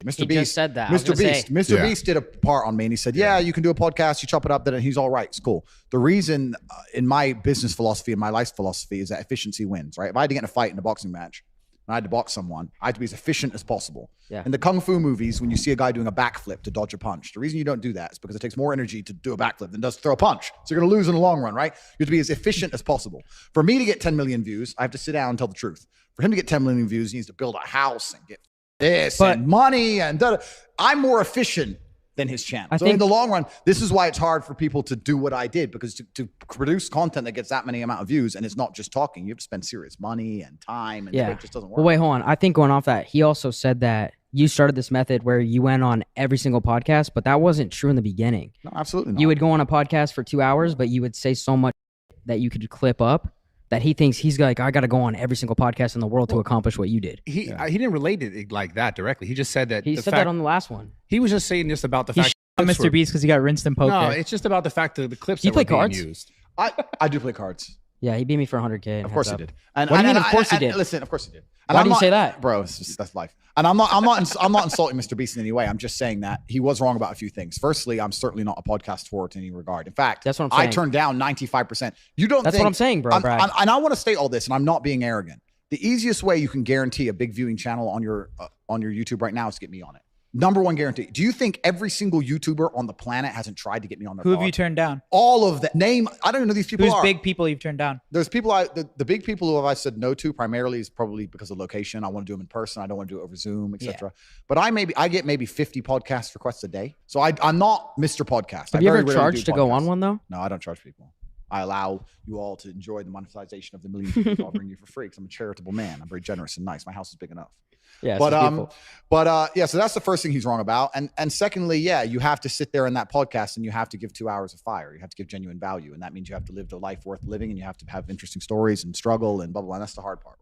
Mr. Beast just said that. Mr. Beast did a part on me, and he said, "Yeah, you can do a podcast. You chop it up, then he's all right. It's cool." The reason in my business philosophy and my life philosophy is that efficiency wins. Right? If I had to get in a fight in a boxing match, and I had to box someone, I had to be as efficient as possible. Yeah. In the kung fu movies, when you see a guy doing a backflip to dodge a punch, the reason you don't do that is because it takes more energy to do a backflip than does to throw a punch. So you're going to lose in the long run, right? You have to be as efficient as possible. For me to get 10 million views, I have to sit down and tell the truth. For him to get 10 million views, he needs to build a house and get this and money and I'm more efficient than his channel. So in the long run, this is why it's hard for people to do what I did, because to produce content that gets that many amount of views, and it's not just talking, you have to spend serious money and time, and it just doesn't work. Well, wait, hold on. I think going off that, he also said that you started this method where you went on every single podcast, but that wasn't true in the beginning. No, absolutely not. You would go on a podcast for 2 hours, but you would say so much that you could clip up, that he thinks he's like, I got to go on every single podcast in the world to accomplish what you did. He didn't relate it like that directly. He just said that. He said that on the last one. He was just saying just about the fact. Mr. Beast because he got rinsed in poker. No, it's just about the fact that the clips Do you that play were being cards? used. I do play cards. Yeah, he beat me for 100K. Of course he did. And What do you mean, of course he did? Listen, of course he did. And Why do you say that? Bro, that's life. And I'm not insulting Mr. Beast in any way. I'm just saying that he was wrong about a few things. Firstly, I'm certainly not a podcast for it in any regard. In fact, that's what I'm saying. I turned down 95%. That's what I'm saying, bro, Brad. And I want to state all this, and I'm not being arrogant. The easiest way you can guarantee a big viewing channel on your YouTube right now is to get me on it. Number one guarantee. Do you think every single YouTuber on the planet hasn't tried to get me on their Who pod? have you turned down? All of that. Name, I don't even know who these people Who's are. big people you've turned down? There's people, the big people who I said no to primarily is probably because of location. I want to do them in person. I don't want to do it over Zoom, etc. But I get maybe 50 podcast requests a day. So I'm not Mr. Podcast. Have you ever charged to go on one though? No, I don't charge people. I allow you all to enjoy the monetization of the million views offering you for free because I'm a charitable man. I'm very generous and nice. My house is big enough. Yeah, so that's the first thing he's wrong about. And secondly, you have to sit there in that podcast and you have to give 2 hours of fire. You have to give genuine value. And that means you have to live the life worth living, and you have to have interesting stories and struggle and blah, blah, blah. And that's the hard part.